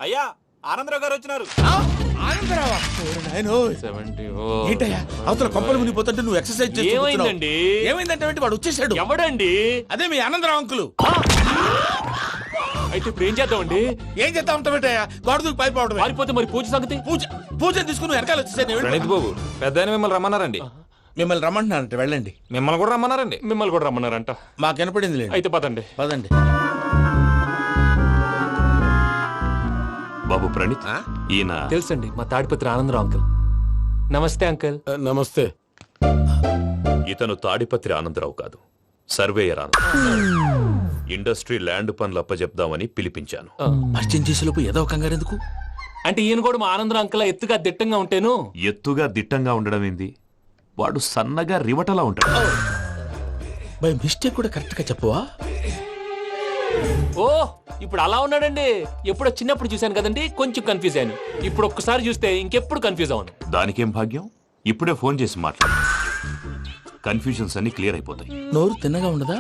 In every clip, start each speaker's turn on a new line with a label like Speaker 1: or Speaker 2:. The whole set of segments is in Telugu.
Speaker 1: అయ్యా ఆనందరావు గారు వచ్చినారు.
Speaker 2: ఏంటయ్యా అవతల కొంపలు మునిగిపోతుంటే నువ్వు ఎక్సర్సైజ్
Speaker 3: ఏమైందండి?
Speaker 2: ఏమైందంటే వాడు వచ్చేసాడు.
Speaker 3: ఎవడండి?
Speaker 2: అదే మీ ఆనందరావు అంకులు.
Speaker 3: అయితే ఇప్పుడు ఏం చేద్దామండి?
Speaker 2: ఏం చేస్తా ఉంటావేటయ్యా, గొడవకు పైపోవడం.
Speaker 3: పారిపోతే మరి పూజ సంగతి?
Speaker 2: పూజ తీసుకుని వెనకాల వచ్చేసాను.
Speaker 1: ప్రణీత్ బాబు పెద్ద మిమ్మల్ని రమ్మన్నారండి.
Speaker 2: మిమ్మల్ని రమ్మంటున్నారంట, వెళ్ళండి.
Speaker 1: మిమ్మల్ని కూడా రమ్మన్నారండి.
Speaker 3: మిమ్మల్ని కూడా రమ్మన్నారంట.
Speaker 2: మాకు వినపడింది లేండి.
Speaker 3: అయితే పదండి.
Speaker 2: పదండి.
Speaker 4: బాబు ప్రణీత్, ఈయన
Speaker 3: తెలుసండి, మా తాడిపత్రి ఆనందరావు అంకుల్. నమస్తే అంకుల్.
Speaker 2: నమస్తే.
Speaker 4: ఇతను తాడిపత్రి ఆనందరావు కాదు, సర్వేయర్ ఆనందరావు. ఇండస్ట్రీ ల్యాండ్ పనులు అప్పచెప్దామని పిలిపించాను.
Speaker 2: పరిచయం చేసేలోపు ఏదో కంగారు ఎందుకు?
Speaker 3: అంటే ఈయన కూడా మా ఆనందరావు అంకుల్ ఎత్తుగా దిట్టంగా ఉంటాను.
Speaker 4: ఎత్తుగా దిట్టంగా ఉండడం ఏంది, వాడు సన్నగా రివటలా ఉంటాడు.
Speaker 2: బై మిస్టేక్ కూడా కరెక్ట్ గా చెప్పవా?
Speaker 3: ఓ ఇప్పుడు అలా ఉన్నాడండి. ఎప్పుడో చిన్నప్పుడు చూశాను కదండి, కొంచెం కన్ఫ్యూజ్ అయ్యాను. ఇప్పుడు ఒక్కసారి చూస్తే ఇంకెప్పుడు కన్ఫ్యూజ్ అవ్వను.
Speaker 4: దానికేం భాగ్యం, ఇప్పుడే ఫోన్ చేసి మాట్లాడు. కన్ఫ్యూజన్స్ అన్ని క్లియర్ అయిపోతాయి.
Speaker 2: నోరు తిన్నగా ఉండదా?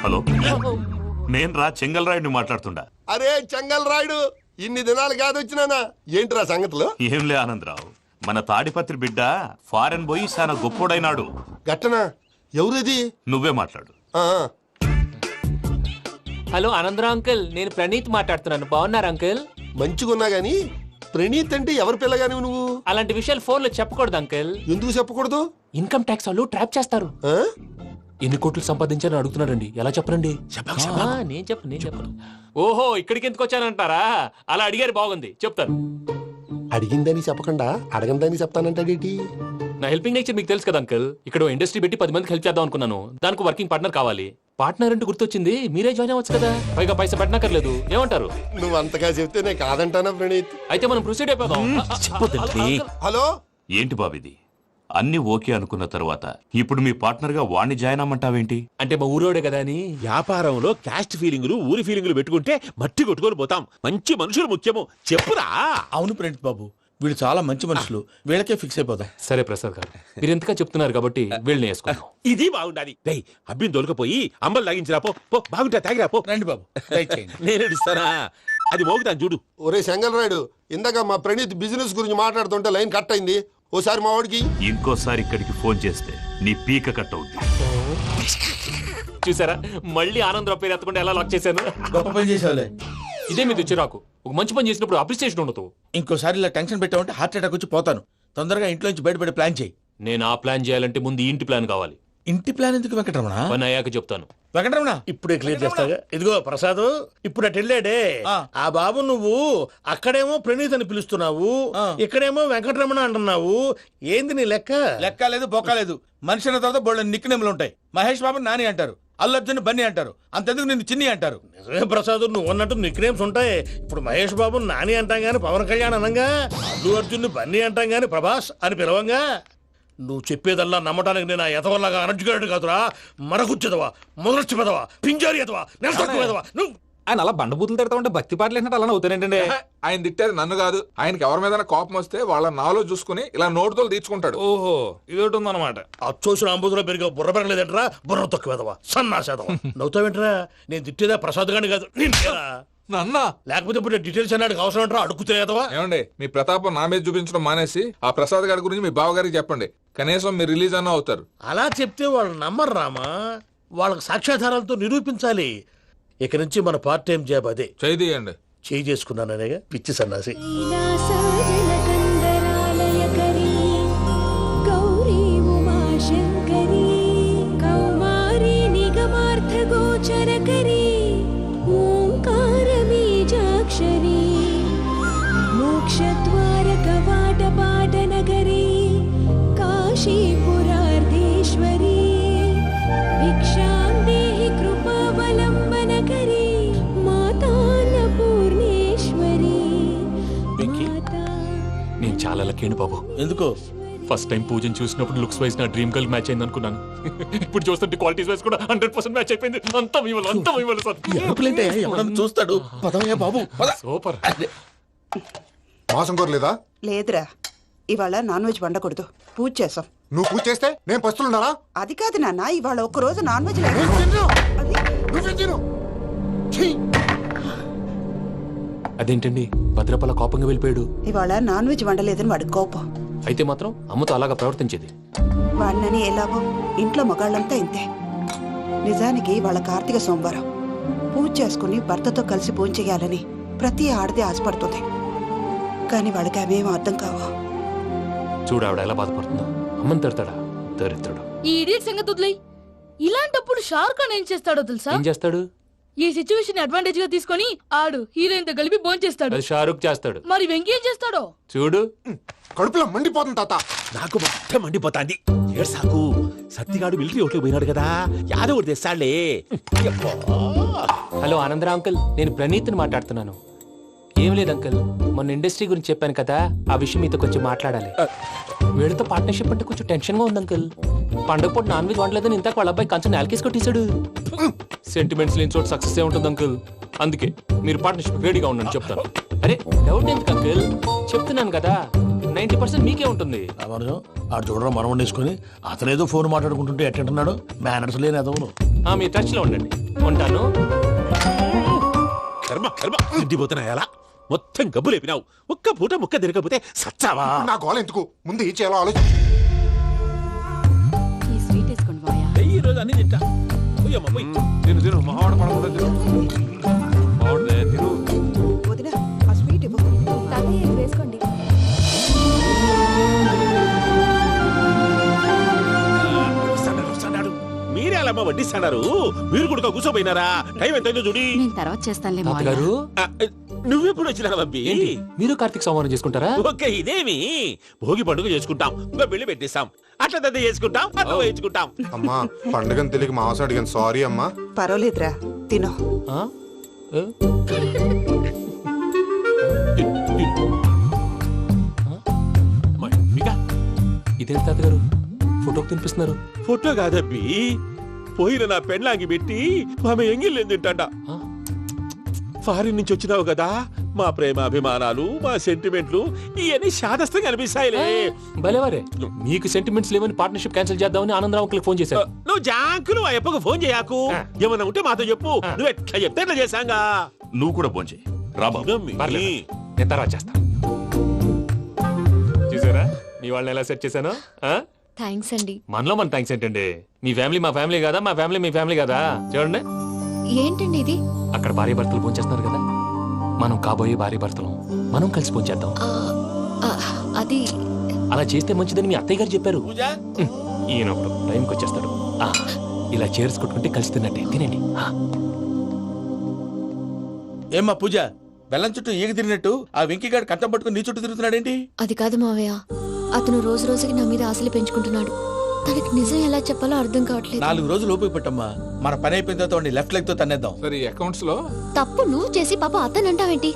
Speaker 4: హలో, నేను రా చెంగల్ రాయుడిని మాట్లాడుతుండా.
Speaker 5: అరే చెంగల్ రాయుడు, ఇన్ని దినాలు కాదు వచ్చినానా? ఏంట్రా సంగతులు?
Speaker 4: ఏంలే ఆనందరావు, మన తాడిపత్రి బిడ్డ ఫారెన్ పోయి చాలా గొప్పోడైనాడు.
Speaker 5: గట్టనా? ఎవరిది?
Speaker 4: నువ్వే మాట్లాడు.
Speaker 5: ఆ,
Speaker 3: హలో ఆనందరావు అంకుల్, నేను ప్రణీత్ మాట్లాడుతున్నాను. బాగున్నారు అంకుల్?
Speaker 5: మంచిగున్నా గాని ప్రణీత్ అంటే ఎవరి పిల్లగాని నువ్వు?
Speaker 3: అలాంటి విషయాలు ఫోన్ లో చెప్పకూడదు అంకుల్.
Speaker 5: ఎందుకు చెప్పకూడదు?
Speaker 3: ఇన్కమ్ ట్యాక్స్ వాళ్ళు ట్రాప్ చేస్తారు.
Speaker 5: ఆ?
Speaker 3: ఎన్ని కోట్లు సంపాదించాలని అడుగుతున్నారండి. ఎలా చెప్పరండి? నేను చెప్పను. ఓహో, ఇక్కడికి ఎందుకు వచ్చానంటారా? అలా అడిగారు, బాగుంది, చెప్తాను.
Speaker 5: అడిగిందని చెప్పకుండా అడగందని చెప్తానంటాడేటి?
Speaker 3: నా హెల్పింగ్ నేచర్ మీకు తెలుసు కదా అంకుల్. ఇక్కడ ఇండస్ట్రీ పెట్టి 10 మందికి హెల్ప్ చేద్దాం అనుకున్నాను. దానికి వర్కింగ్ పార్ట్నర్ కావాలి. పార్ట్నర్ అంటే గుర్తొచ్చింది, మీరే జాయిన్ అవ్వచ్చు కదా. పైగా పైసా పెట్టనక్కర్లేదు. ఏమంటారు?
Speaker 5: నువ్వు అంతగా చెప్తే నేను కాదంటానా ప్రణీత్?
Speaker 3: అయితే మనం ప్రొసీడ్ అయిపోదాం.
Speaker 5: హలో,
Speaker 4: ఏంటి బాబిది, అన్ని ఓకే అనుకున్న తర్వాత ఇప్పుడు మీ పార్ట్నర్ గా వాణ్ణి జాయిన్ అమ్మంటావేంటి?
Speaker 3: అంటే మా ఊరోడే కదా అని.
Speaker 6: వ్యాపారంలో క్యాస్ట్ ఫీలింగులు, ఊరి ఫీలింగులు పెట్టుకుంటే మట్టి కొట్టుకొని పోతాం. మంచి మనుషులు ముఖ్యము. చెప్పురా.
Speaker 2: అవును ప్రణీత్ బాబు, వీళ్ళు చాలా మంచి మనుషులు. వీళ్ళకే ఫిక్స్ అయిపోదాం.
Speaker 3: సరే ప్రసాద్ గారు, మీరు ఎంతగా చెప్తున్నారు కాబట్టి వీళ్ళని వేసుకుందాం.
Speaker 6: ఇది బాగుండాలి. డై అబ్బిని దొలకపోయి అంబలు తాగించిరా పో. పో బాగుంటా తాగిరా పో.
Speaker 2: రండి బాబు, దయచేయండి.
Speaker 6: నేను ఇస్తానా? అది మోగుతాను చూడు.
Speaker 5: ఒరే చెంగల్ రాయుడు, ఇందాక మా ప్రణీత్ బిజినెస్ గురించి మాట్లాడుతుంటే లైన్ కట్ అయింది. ఓసారి మా వాడికి.
Speaker 4: ఇంకోసారి ఇక్కడికి ఫోన్ చేస్తే నీ పీక కట్ అవుద్ది.
Speaker 3: చూసారా, మళ్ళీ ఆనందరావు పేరు ఎత్తకుండా ఎలా లాక్ చేశాను.
Speaker 2: గొప్ప పని చేసేవాళ్ళే.
Speaker 3: ఇదే మీద చిరాకు. ఒక మంచి పని చేసినప్పుడు అప్రిసియేషన్ ఉండదు.
Speaker 2: ఇంకోసారి ఇలా టెన్షన్ పెట్టామంటే హార్ట్ అటాక్ వచ్చి పోతాను. తొందరగా ఇంట్లో నుంచి బయటపడే ప్లాన్ చేయి.
Speaker 3: నేను ఆ ప్లాన్ చేయాలంటే ముందు ఈ ఇంటి ప్లాన్ కావాలి.
Speaker 2: ఇంటి ప్లాన్ ఎందుకు వెంకటరమణ?
Speaker 3: పని అయ్యాక చెప్తాను.
Speaker 2: వెంకటరమణ
Speaker 7: ఇప్పుడే క్లియర్ చేస్తాగా. ఇదిగో ప్రసాద్, ఇప్పుడు అటు వెళ్ళాడే ఆ బాబు, నువ్వు అక్కడేమో ప్రణీత్ అని పిలుస్తున్నావు, ఇక్కడేమో వెంకటరమణ అంటున్నావు. ఏంది నీ లెక్క?
Speaker 2: లెక్క లేదు, బొక్క లేదు. మనిషి అన్న తర్వాత బోళ్ళ నిక్నెములు ఉంటాయి. మహేష్ బాబు నాని అంటారు, అల్లు అర్జున్ బన్నీ అంటారు, అంతెందుకు నిన్ను చిన్ని అంటారు.
Speaker 7: నిజమే ప్రసాద్, నువ్వు అన్నట్టు నిక్నేమ్స్ ఉంటాయి. ఇప్పుడు మహేష్ బాబు నాని అంటాం గాని పవన్ కళ్యాణ్ అనంగా, అల్లు అర్జున్ బన్నీ అంటాం గాని ప్రభాస్ అని పిలవంగా. నువ్వు చెప్పేదల్లా నమ్మటానికి నేను ఎతవల్లాగా అనర్జుకేటెడ్ కాదురా. మరగుచ్చదవా, మొదలచ్చి పెదవా, పింజారి ఎదవా, నెలసొక్కుదవా నువ్వు.
Speaker 1: ఆయన అలా బండబూతులు తిడతా ఉంటే భక్తి పాటలు ఏంటంటే అలా అవుతానంటే.
Speaker 8: ఆయన తిట్టేది నన్ను కాదు, ఆయనకి ఎవరి మీద కోపం వస్తే వాళ్ళ నాలో చూసుకుని ఇలా నోటుతో తీర్చుకుంటాడు.
Speaker 1: ఓహో, ఇదొకటి ఉందన్నమాట.
Speaker 7: అచ్చోసిన అంబుధులో పెరిగే బుర్ర పెరగలేదంటరా, బుర్ర తొక్కువేదవా, సన్నాసేదవా. నవ్వుతావేంటరా? నేను తిట్టేదా ప్రసాద్ గాని కాదు, నిన్నేరా.
Speaker 8: నన్న
Speaker 7: లేకపోతే ఇప్పుడు డీటెయిల్స్ అన్నాడు అవసరం అంటారా? అడుగుతాయేదవా.
Speaker 8: ఏమండి, మీ ప్రతాపం నా మీద చూపించడం మానేసి ఆ ప్రసాద్ గారి గురించి మీ బావగారికి చెప్పండి. కనీసం మీరు రిలీజ్ అన్న అవుతారు.
Speaker 7: అలా చెప్తే వాళ్ళు నమ్మరు రామా. వాళ్ళకి సాక్ష్యాధారాలతో నిరూపించాలి. ఇక నుంచి మన పార్ట్ టైం జాబ్ అదే.
Speaker 8: చేయండి.
Speaker 7: చేయి చేసుకున్నాననేగా పిచ్చి సన్నాసి.
Speaker 3: నేను చాలా లక్కీ బాబు.
Speaker 2: ఎందుకు?
Speaker 3: ఫస్ట్ టైం పూజను చూసినప్పుడు లుక్స్ వైజ్ నా డ్రీమ్ గర్ల్ మ్యాచ్ అయింది అనుకున్నాను. ఇప్పుడు చూస్తుంటే క్వాలిటీస్ వైజ్ కూడా 100% మ్యాచ్ అయిపోయింది. అంతా
Speaker 2: ఎవడన్నా చూస్తాడు. పదవయ్యా బాబు, పద.
Speaker 3: సూపర్.
Speaker 5: మాసం కోరలేదా?
Speaker 9: లేదురా. ఇవాళ నాన్ వెజ్ వండకూడదు, పూజ చేసాం.
Speaker 5: నువ్వు పూజ చేస్తే నేను పస్తులున్నారా?
Speaker 9: అది కాదు నాన్న, ఇవాళ ఒక్కరోజు నాన్ వెజ్ లేదు. అది
Speaker 5: నువ్వే తిను. ఛీ!
Speaker 3: అదేంటండి భద్రపల కోపంగా వెళ్ళిపోయాడు?
Speaker 9: ఇవాళ నాన్ వెజ్ వండలేదని వాడి కోపం.
Speaker 3: అయితే మాత్రం అమ్మతో అలాగా ప్రవర్తించేది.
Speaker 9: వాడినని ఎలాగో ఇంట్లో మగాళ్ళంతా ఇంతే. నిజానికి వాళ్ళ కార్తీక సోమవారం పూజ చేసుకుని భర్తతో కలిసి పూజ చేయాలని ప్రతి ఆడది ఆశపడుతుంది. కానీ వాళ్ళకి అవేం అర్థం కావు.
Speaker 3: చూడు ఆవిడ ఎలా బాధపడుతుందో. అమ్మని తిడతాడా దరిద్రుడు.
Speaker 10: ఈ ఇడియట్ సంగతి వదిలేయ్. ఇలాంటప్పుడు షారుఖ్ ఖాన్ ఏం చేస్తాడో తెలుసా?
Speaker 3: ఏం చేస్తాడు?
Speaker 10: ఈ సిచ్యువేషన్ అడ్వాంటేజ్ గా తీసుకొని ఆడు హీరోయిన్ తో కలిపి బోన్ చేస్తాడు.
Speaker 3: అది షారుఖ్ చేస్తాడు.
Speaker 10: మరి వెంకీ ఏం చేస్తాడో
Speaker 3: చూడు.
Speaker 5: కడుపులో మండిపోతుంది తాత.
Speaker 6: నాకు మొత్తం మండిపోతాంది. ఏడు సాకు సత్తిగాడు మిలిటరీ ఓట్లు పోయినాడు కదా, యాదవ్ ఒకటి తెస్తాడులే.
Speaker 3: హలో ఆనందరా అంకుల్, నేను ప్రణీత్ని మాట్లాడుతున్నాను. ఏం లేదు అంకుల్, మొన్న ఇండస్ట్రీ గురించి చెప్పాను కదా, ఆ విషయం మీతో కొంచెం మాట్లాడాలి. వీళ్ళతో పార్ట్నర్షిప్ అంటే కొంచెం టెన్షన్ గా ఉంది అంకుల్. పండుగ పూట నాన్ వెజ్ వండలేదని ఇంతకు వాళ్ళ అబ్బాయి కంచెం నేలకేసి కొట్టేశాడు. సెంటిమెంట్స్ లేని చోట సక్సెస్ ఏ ఉంటుంది అంకుల్. అందుకే మీరు పార్ట్నర్షిప్ రెడీగా ఉండండి చెప్తాను. అరే డౌట్ ఎందుకు అంకుల్, చెప్తున్నాను కదా 90% మీకే ఉంటుంది.
Speaker 7: రామానుజం ఆడు చూడడం మనం వండేసుకొని అతనేదో ఫోన్ మాట్లాడుకుంటుంటే ఎట్టంటున్నాడు. మేనర్స్ లేని అదవును.
Speaker 3: మీ టచ్ లో ఉండండి. ఉంటాను.
Speaker 6: కర్మ కర్మ తిండిపోతున్నాయలా మొత్తం గబ్బు లేపినావు. ఒక్క పూట ముక్క తిరగకపోతే సచ్చావా?
Speaker 5: నా గోల ఎందుకు, ముందు ఈ చేయాలో ఆలోచించు.
Speaker 10: ఈ స్వీట్ వేసుకోండి మాయా.
Speaker 6: ఈ రోజు అన్ని తింటా. పోయమ్మ పోయి.
Speaker 8: తిను మావాడు పడకుండా తిను. మావాడుదే తిను.
Speaker 9: వదిన ఆ స్వీట్ ఇవ్వు.
Speaker 10: వేసుకోండి.
Speaker 6: వస్తాడు. మీరే అలా అమ్మ వడ్డిస్తాడారు. మీరు కూడా కూర్చోపోయినారా? టైం ఎంతైందో చూడి.
Speaker 10: నేను తర్వాత చేస్తానులే
Speaker 3: తాతగారు
Speaker 6: ఆ, నువ్వెప్పుడు వచ్చినా బంపి?
Speaker 3: ఏంటి మీరు కార్తీక సంహారం చేసుకుంటారా?
Speaker 6: ఓకే ఇదేమి భోగి పండుగ చేసుకుంటాం, ఇంకా పెళ్లి పెట్టేస్తాం, అట్లా దద్ద చేసుకుంటాం, అట్లా వేయించుకుంటాం.
Speaker 5: అమ్మా పండుగని తెలియక మాంసం అడిగాను, సారీ అమ్మా.
Speaker 9: పర్వాలేదురా, తినో.
Speaker 3: ఆ? ఏ? ఇదేంటి తాతగారు ఫోటోకి తినిపిస్తున్నారు?
Speaker 6: ఫోటో కాదబ్బి, పోయిన నా పెళ్ళాంగి పెట్టి ఆమె ఎంగిల్లేం తింటాడ.
Speaker 3: ఆ?
Speaker 6: ఫారిన్ నుంచి వచ్చినావు కదా, మా ప్రేమ అభిమానాలు మా సెంటిమెంట్లు ఇవన్నీ శాదస్తంగా అనిపిస్తాయిలే.
Speaker 3: భలేవారే, మీకు సెంటిమెంట్స్ లేవని పార్ట్నర్షిప్ క్యాన్సిల్ చేద్దామని ఆనందరావు అంకుల్ ఫోన్ చేశారు.
Speaker 6: నువ్వు జాంకులు ఆ అప్పకు ఫోన్ చేయకు. ఏమన్నా ఉంటే మాతో చెప్పు. నువ్వు ఎట్లా చెప్తే ఎట్లా చేశాంగా.
Speaker 4: నువ్వు కూడా భోంచే రాబాబు.
Speaker 6: ఇదమ్మి.
Speaker 3: పర్లేదు, నేను తర్వాత చేస్తా. చూసారా మీ వాళ్ళని ఎలా సెట్ చేశాను?
Speaker 10: థ్యాంక్స్ అండి.
Speaker 3: మనలో మన థ్యాంక్స్ ఏంటండి? మీ ఫ్యామిలీ మా ఫ్యామిలీ కదా, మా ఫ్యామిలీ మీ ఫ్యామిలీ కదా. చూడండి,
Speaker 10: ఏంటండి ఇది?
Speaker 3: అక్కడ భార్య భర్తలు భోంచేస్తున్నారు కదా, మనం కాబోయే భార్య భర్తలు మనం కలిసి భోంచేద్దాం.
Speaker 10: అది
Speaker 3: అలా చేస్తే మంచిదని మీ అత్తయ్య గారు చెప్పారు.
Speaker 2: పూజ
Speaker 3: ఈయన ఒకడు టైంకి వచ్చేస్తాడు. ఇలా చేర్స్ కొట్టుకుంటే కలిసి తిన్నట్టే. తినండి.
Speaker 2: ఏమ్మా పూజ, బెల్లం చుట్టూ ఈగ తిరిగినట్టు ఆ వెంకీగాడు కట్టం పట్టుకుని నీ చుట్టూ తిరుగుతున్నాడేంటి?
Speaker 10: అది కాదు మావయ్య, అతను రోజు రోజుకి నా మీద ఆశలు పెంచుకుంటున్నాడు. తనకి నిజం ఎలా చెప్పాలో అర్థం కావట్లేదు.
Speaker 2: 4 రోజులు ఓపిక పెట్టమ్మా, మన పని అయిపోయిన తర్వాత లెఫ్ట్ లెగ్ తో తన్నేద్దాం.
Speaker 8: సరే అకౌంట్స్ లో
Speaker 10: తప్పు నువ్వు చేసి పాప అతను అంటావేంటి?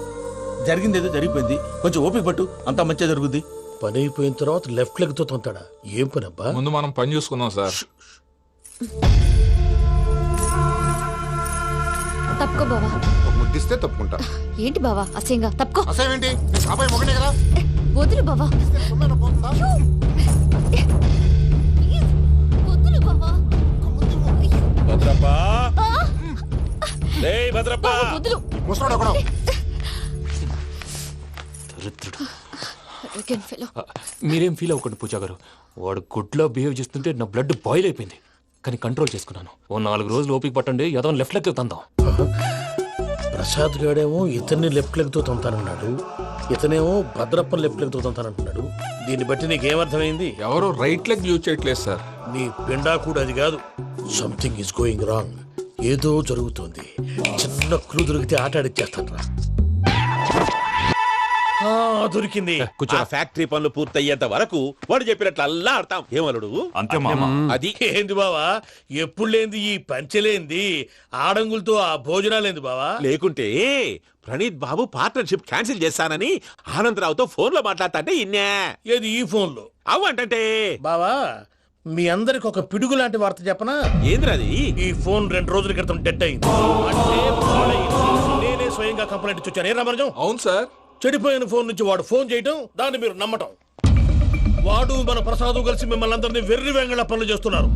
Speaker 2: జరిగింది ఏదో జరిగిపోయింది, కొంచెం ఓపిక పట్టు, అంతా మంచిగా జరుగుద్ది. పని అయిపోయిన తర్వాత లెఫ్ట్ లెగ్ తో తొంతాడా? ఏం పని అబ్బా?
Speaker 8: ముందు మనం పని చూసుకుందాం సార్.
Speaker 10: తప్పుకో బావా.
Speaker 5: ఒక ముద్దిస్తే తప్పుకుంటా.
Speaker 10: ఏంటి బావా అసహ్యంగా? తప్పుకో.
Speaker 5: అసేమేంటి, నీ కాబోయే మొగనే కదా.
Speaker 10: వదులు బావా.
Speaker 5: సొమ్మేనా పోతుందా?
Speaker 10: వదులు బావా.
Speaker 6: భద్రప్ప, ఏయ్ భద్రప్ప.
Speaker 10: వదులు.
Speaker 5: ముసలోడు ఒకడు.
Speaker 3: దరిద్రుడు.
Speaker 10: Arrogant fellow.
Speaker 3: మీరేం ఫీల్ అవ్వకండి పూజా గారు. వాడు గుడ్లో బిహేవ్ చేస్తుంటే నా బ్లడ్ బాయిల్ అయిపోయింది. కానీ కంట్రోల్ చేసుకున్నాను. ఓ 4 రోజులు ఓపిక పట్టండి, ఏదో లెఫ్ట్ లెగ్ తందాం.
Speaker 7: ప్రసాద్ గాడేమో ఇతన్ని లెఫ్ట్ లెగ్ తో తొంతానన్నాడు, ఇతనేమో భద్రప్పని లెఫ్ట్ లెగ్ తో తొంతానంటున్నాడు. దీన్ని బట్టి నీకేమర్థమైంది?
Speaker 8: ఎవరు రైట్ లెగ్ యూజ్ చేయట్లేదు సార్.
Speaker 7: నీ పిండా కూడా అది కాదు. Something is going wrong. ఏదో జరుగుతోంది. చిన్న క్లూ దొరికితే ఆట ఆడిచ్చేస్తాను రా. దొరికింది.
Speaker 6: ఆ ఫ్యాక్టరీ పనులు పూర్తయ్యేంత వరకు వాడు చెప్పినట్లు అల్లా ఆడతాం. ఏమలుడు?
Speaker 4: అంతే మామ.
Speaker 6: అది
Speaker 7: ఏంది బావా, ఎప్పుడు లేంది ఈ పంచలేంది, ఆడంగులతో ఆ భోజనాలేంది బావా?
Speaker 6: లేకుంటే ప్రణీత్ బాబు పార్ట్నర్షిప్ క్యాన్సిల్ చేస్తానని ఆనందరావుతో ఫోన్ లో మాట్లాడతాంటే ఇన్నే.
Speaker 7: ఏది ఈ ఫోన్ లో?
Speaker 6: అవ్వంటే
Speaker 7: బావా, మీ అందరికి ఒక పిడుగు లాంటి వార్త చెప్పనా?
Speaker 6: ఏంద్రది?
Speaker 7: ఈ ఫోన్ 2 రోజుల క్రితం డెడ్ అయింది. అంటే పాడైంది. నేనే స్వయంగా కంప్లైంట్ ఇచ్చి వచ్చాను. ఏ రామరాజం?
Speaker 8: అవును సార్.
Speaker 7: చెడిపోయిన ఫోన్ నుంచి వాడు ఫోన్ చేయటం, దాన్ని మీరు నమ్మటం. వాడు మన ప్రసాదు కలిసి మిమ్మల్ని అందరినీ వెర్రి వెంగళ పనులు చేస్తున్నారు.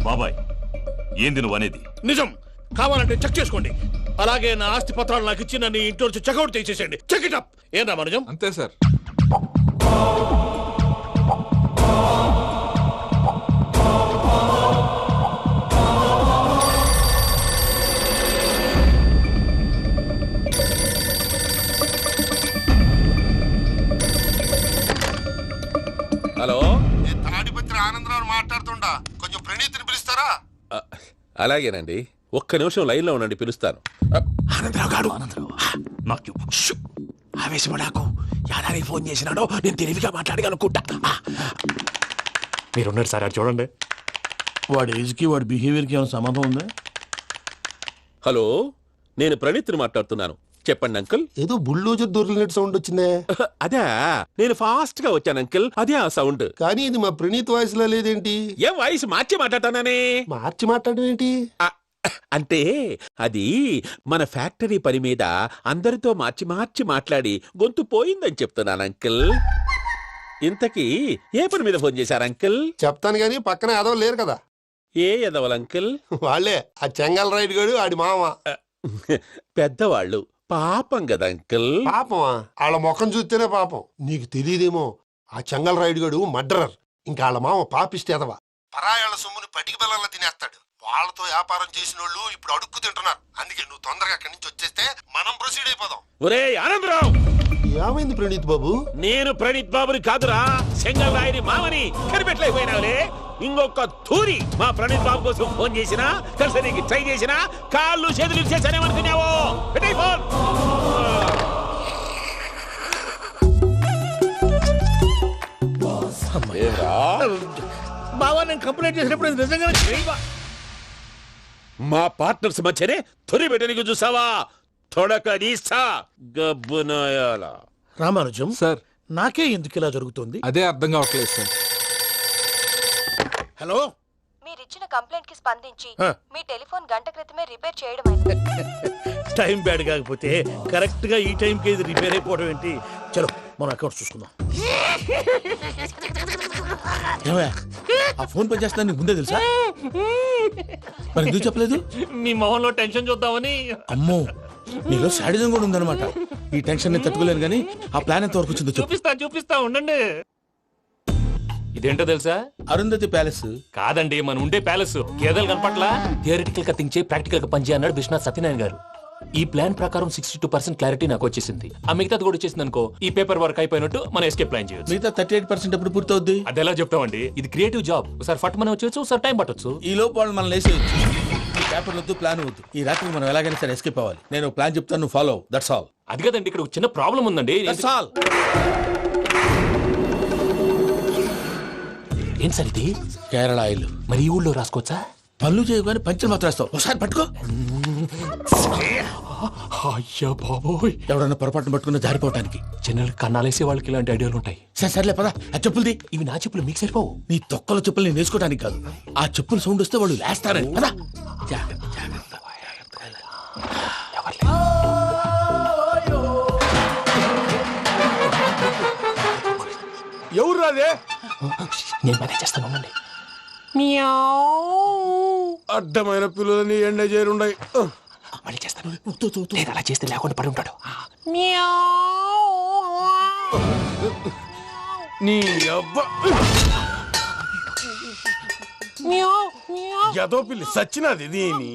Speaker 4: బాబాయ్ ఏంది నువ్వు అనేది?
Speaker 7: నిజం. కావాలంటే చెక్ చేసుకోండి. అలాగే నా ఆస్తి పత్రాలు నాకు ఇచ్చి నన్ను ఇంట్లో నుంచి చెక్అౌట్ చేసేసండి. Check it up. ఏం రామానుజం?
Speaker 8: అంతే సార్.
Speaker 6: హలో,
Speaker 5: నేను తాడిపత్రి ఆనందరావు మాట్లాడుతుండా, కొంచెం ప్రణీతిని పిలుస్తారా?
Speaker 6: అలాగేనండి, ఒక్క నిమిషం లైన్లో ఉండండి, పిలుస్తాను.
Speaker 11: ఆనందరావు గారు, ఆవేశపడాకు. యాదానికి ఫోన్ చేసినాడో నేను తెలివిగా మాట్లాడగలనుకుంటా.
Speaker 3: మీరున్నారు సార్, అది చూడండి.
Speaker 7: వాడి ఏజ్కి వాడి బిహేవియర్కి ఏమైనా సంబంధం ఉందా?
Speaker 6: హలో, నేను ప్రణీత్ని మాట్లాడుతున్నాను. చెప్పండి అంకుల్.
Speaker 5: ఏదో బుల్డోజర్ దొరికినట్టు సౌండ్ వచ్చిందే.
Speaker 6: అదే, నేను ఫాస్ట్ గా వచ్చాను అంకుల్, అదే ఆ సౌండ్.
Speaker 5: కానీ ఇది మా ప్రణీత్ వాయిస్ లో లేదేంటి?
Speaker 6: ఏం వాయిస్ మార్చి మాట్లాడతానని?
Speaker 5: మార్చి మాట్లాడడం ఏంటి?
Speaker 6: అంటే అది మన ఫ్యాక్టరీ పని మీద అందరితో మార్చి మార్చి మాట్లాడి గొంతు పోయిందని చెప్తున్నాను అంకుల్. ఇంతకీ ఏ పని మీద ఫోన్ చేశారు అంకుల్?
Speaker 5: చెప్తాను గానీ పక్కన ఎదవ లేరు కదా.
Speaker 6: ఏ ఎదవలు అంకుల్?
Speaker 5: వాళ్ళే, ఆ చెంగల్ రైడ్ గడు ఆడి మామ.
Speaker 6: పెద్దవాళ్ళు, పాపం కదా అంకుల్.
Speaker 5: పాపమా? వాళ్ళ ముఖం చూస్తేనే పాపం. నీకు తెలియదేమో, ఆ చెంగల్ రైడ్ గడు మర్డరర్. ఇంకా వాళ్ళ మామ పాపిస్తే ఎదవ. పరాయాళ్ళ సొమ్ముని పటికి బెల్లంలో తినేస్తాడు. వాళ్ళతో వ్యాపారం చేసిన వాళ్ళు ఇప్పుడు అడుక్కు తింటున్నారు. అందుకే నువ్వు తొందరగా అక్కడి నుంచి వచ్చేస్తే మనం ప్రొసీడ్ అయిపోదాం.
Speaker 6: ఒరే ఆనందరావు,
Speaker 5: ఏమైంది ప్రణీత్ బాబు?
Speaker 6: నేను ప్రణీత్ బాబుని కాదురా, సెంగల్ రాయని మామని. కనిపెట్టలేకపోయినావులే. ఇంకొక తూరి మా ప్రణీత్ బాబు కోసం ఫోన్ చేసినా, కలిసి నీకు ట్రై చేసినా, కాళ్ళు చేతులు చేశానేమనుకున్నావో. పెట్టేయ్ ఫోన్.
Speaker 7: బావా, నేను కంప్లైంట్ చేసినప్పుడు ఇది నిజంగానే చేయవా?
Speaker 6: మా పార్ట్నర్స్ మధ్యనే తొలి పెట్టడానికి చూసావా? తొడక నీస్తా గబ్బునాయాల.
Speaker 7: రామానుజం
Speaker 8: సార్,
Speaker 7: నాకే ఎందుకు ఇలా జరుగుతుంది?
Speaker 8: అదే అర్థం కావట్లేదు సార్.
Speaker 7: హలో,
Speaker 10: మీరిచ్చిన కంప్లైంట్ కి స్పందించి
Speaker 7: ఆ.
Speaker 10: మీ టెలిఫోన్ గంట క్రితమే రిపేర్ చేయడం.
Speaker 7: టైం బ్యాడ్ కాకపోతే కరెక్ట్ గా ఈ టైంకి ఇది రిపేర్ అయిపోవడం ఏంటి? చలో మన అకౌంట్ చూసుకుందాం. ఏమయ్య, ఆ ఫోన్ పని చేస్తున్నా నీకు ముందే తెలుసా? మరి ఎందుకు చెప్పలేదు?
Speaker 3: మీ మొహంలో టెన్షన్ చూద్దామని.
Speaker 7: అమ్మో, నీలో శాడిజం కూడా ఉందన్నమాట. ఈ టెన్షన్ నేను తట్టుకోలేను కానీ ఆ ప్లాన్ ఎంత వరకు వచ్చిందో చెప్పు.
Speaker 3: చూపిస్తా ఉండండి. ఇదేంటో తెలుసా?
Speaker 7: అరుంధతి ప్యాలెస్
Speaker 3: కాదండి, మన ఉండే ప్యాలెస్. గేదెలు కనపట్లా? థియరిటికల్ గా థింక్ చేయి, ప్రాక్టికల్ గా పనిచేయ అన్నాడు విశ్వనాథ్ సత్యనారాయణ గారు. ఈ ప్లాన్ ప్రకారం 62% క్లారిటీ నాకు వచ్చేసింది. ఆ మిగతాది కూడా వచ్చేసింది అనుకో, ఈ పేపర్ వర్క్ అయిపోయినట్టు మనం ఎస్కేప్ ప్లాన్ చేయొచ్చు.
Speaker 7: మిగతా 38% ఎప్పుడు పూర్తవుద్ది?
Speaker 3: అది ఎలా చెప్తామండి, ఇది క్రియేటివ్ జాబ్. ఒకసారి ఫట్ మనం వచ్చేయచ్చు, ఒకసారి టైం పట్టొచ్చు.
Speaker 7: ఈ లోపు వాళ్ళు మనం లేసేయచ్చు. ఈ పేపర్ వద్దు, ప్లాన్ వద్దు. ఈ రాత్రికి మనం ఎలాగైనా సరే ఎస్కేప్ అవ్వాలి. నేను ప్లాన్ చెప్తాను, నువ్వు ఫాలో. That's all.
Speaker 3: అది కదండి, ఇక్కడ ఒక చిన్న ప్రాబ్లం ఉందండి.
Speaker 7: That's all.
Speaker 3: ఏం సార్ ఇది?
Speaker 7: కేరళ ఆయిల్.
Speaker 3: మరి ఈ ఊళ్ళో రాసుకోవచ్చా?
Speaker 7: పనులు చేయవు కానీ పంచలు మాత్రం వేస్తావు. ఒకసారి పట్టుకో.
Speaker 3: అయ్యా బాబోయ్,
Speaker 7: ఎవడన్నా పొరపాటున పట్టుకున్న జారిపోవటానికి.
Speaker 3: జనరల్ కన్నాలేసే వాళ్ళకి ఇలాంటి ఐడియాలు ఉంటాయి.
Speaker 7: సర్లే పదా, ఆ చెప్పులది.
Speaker 3: ఇవి నా చెప్పులు, మీకు సరిపోవు.
Speaker 7: నీ తొక్కల చెప్పులు నేను వేసుకోవడానికి కాదు, ఆ చెప్పుల సౌండ్ వస్తే వాళ్ళు లేస్తారని. పదా.
Speaker 2: ఎవరు రాదే?
Speaker 3: నేను మనే చేస్తాను, ఉండండి.
Speaker 2: అడ్డమైన పిల్లలని ఎండ చేరుండయి.
Speaker 3: మళ్ళీ చేస్తాను. లేదు, అలా చేస్తే లేకుండా పడి ఉంటాడు.
Speaker 2: నీ అబ్బా ఎదో పిల్లి సచ్చినది దీని.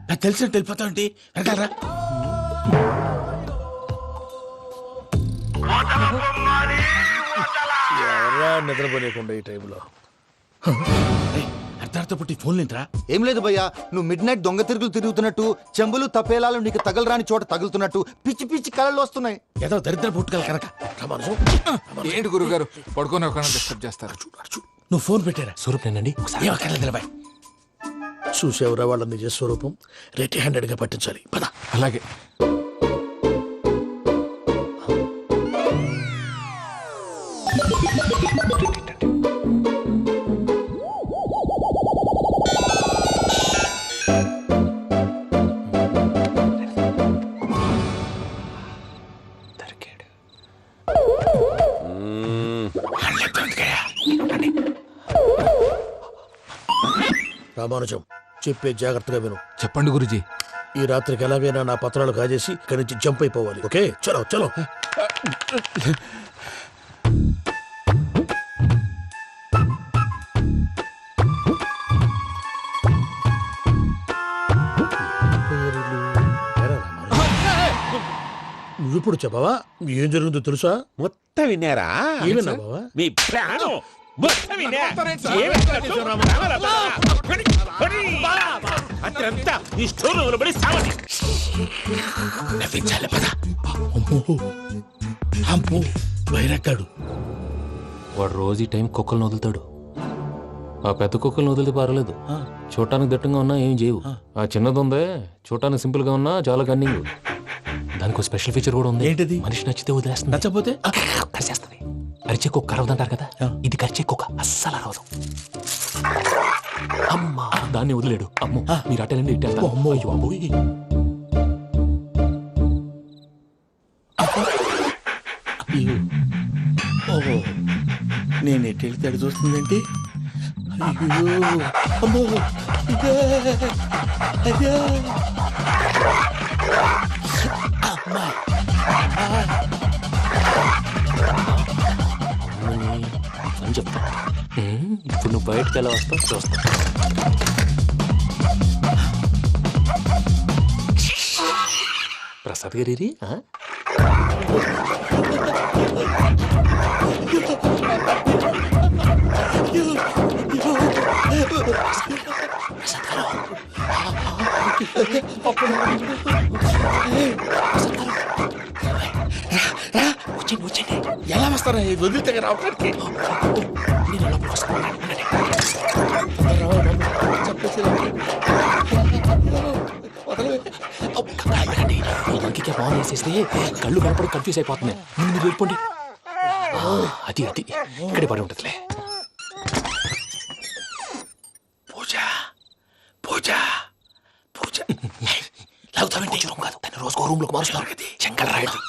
Speaker 7: నాకు తెలిసినట్టు వెళ్ళిపోతా ఉంటే వెనకాలరా.
Speaker 2: ఎవరా నిద్రపోలేకుండా ఈ టైంలో?
Speaker 7: అర్ధార్థ పుట్టి ఫోన్ లేంట్రా.
Speaker 11: ఏం లేదు భయ్యా, నువ్వు మిడ్ నైట్ దొంగ తిరుగులు తిరుగుతున్నట్టు, చెంబులు తపేలాలు నీకు తగలరాని చోట తగులుతున్నట్టు పిచ్చి పిచ్చి కళలు వస్తున్నాయి.
Speaker 7: ఏదో దరిద్ర పుట్టుకల కనుక.
Speaker 8: ఏంటి గురుగారు పడుకొని ఒక డిస్టర్బ్ చేస్తారు?
Speaker 7: నువ్వు ఫోన్ పెట్టారా?
Speaker 3: స్వరూపేనండి,
Speaker 7: ఒకసారి చూసేవరా వాళ్ళ నిజ స్వరూపం. రెట్టి హ్యాండెడ్ గా పట్టించాలి. పద.
Speaker 8: అలాగే.
Speaker 7: రామానుజం, చెప్పే జాగ్రత్తగా విను.
Speaker 8: చెప్పండి గురుజీ.
Speaker 7: ఈ రాత్రికి ఎలాగైనా నా పత్రాలు కాజేసి ఇక్కడి నుంచి జంప్ అయిపోవాలి. ఓకే, చలో చలో. నువ్విప్పుడు చెప్పవా ఏం జరుగుతుందో తెలుసా?
Speaker 6: మొత్తం విన్నారా?
Speaker 7: ఏమన్నా బావా?
Speaker 6: మీ ప్రాణం మొత్తం విన్నా? అత్యంతా ఈ స్టోర్ రూమ్ పడి సావండి.
Speaker 7: నవ్వించాలి పద. అమ్మో వైరక్కాడు.
Speaker 3: వాడు రోజు ఈ టైం కుక్కలను వదులుతాడు. ఆ పెద్ద కుక్కలను వదిలితే పర్వాలేదు, చూడటానికి దట్టంగా ఉన్నా ఏం చేయవు. ఆ చిన్నది ఉందే, చూడటానికి సింపుల్ గా ఉన్నా చాలా కన్నింగ్. దానికి స్పెషల్ ఫీచర్ కూడా ఉంది.
Speaker 7: ఏంటిది?
Speaker 3: మనిషి నచ్చితే వదిలేస్తుంది,
Speaker 7: నచ్చపోతే
Speaker 3: కరిచేస్తుంది. అరిచే కుక్క అరవదంటారు కదా, ఇది కరిచే కుక్క అస్సలు అరవదు. అమ్మా దాన్ని వదిలేడు. అమ్మో మీరు అటెండి ఇట్టే. అమ్మో అయ్యో అమ్మోయ్.
Speaker 7: ఓహో, నేను ఎటు వెళ్తాడు చూస్తుందేంటి? అయ్యో అమ్మో, ఇదే, అదే. అమ్మా,
Speaker 3: అని చెప్తా. ఇప్పుడు నువ్వు బయటకు ఎలా వస్తావు చూస్తా. ప్రసాద్ గారి
Speaker 7: ఎలా వస్తారా వదిలితే రావడానికి?
Speaker 3: ఇంకే బాగా వేసేస్తే కళ్ళు కనపడి కన్ఫ్యూజ్ అయిపోతున్నాయి. మీరు వెళ్ళిపోండి. అది అది ఇక్కడే పడి ఉంటుందిలే.
Speaker 7: పూజ పూజ పూజ
Speaker 3: లాగుతామంటే రూమ్ కాదు, దాన్ని రోజుకో రూమ్ లోకి మారుస్తున్నారు కదా. చెంగల్ రాయడం.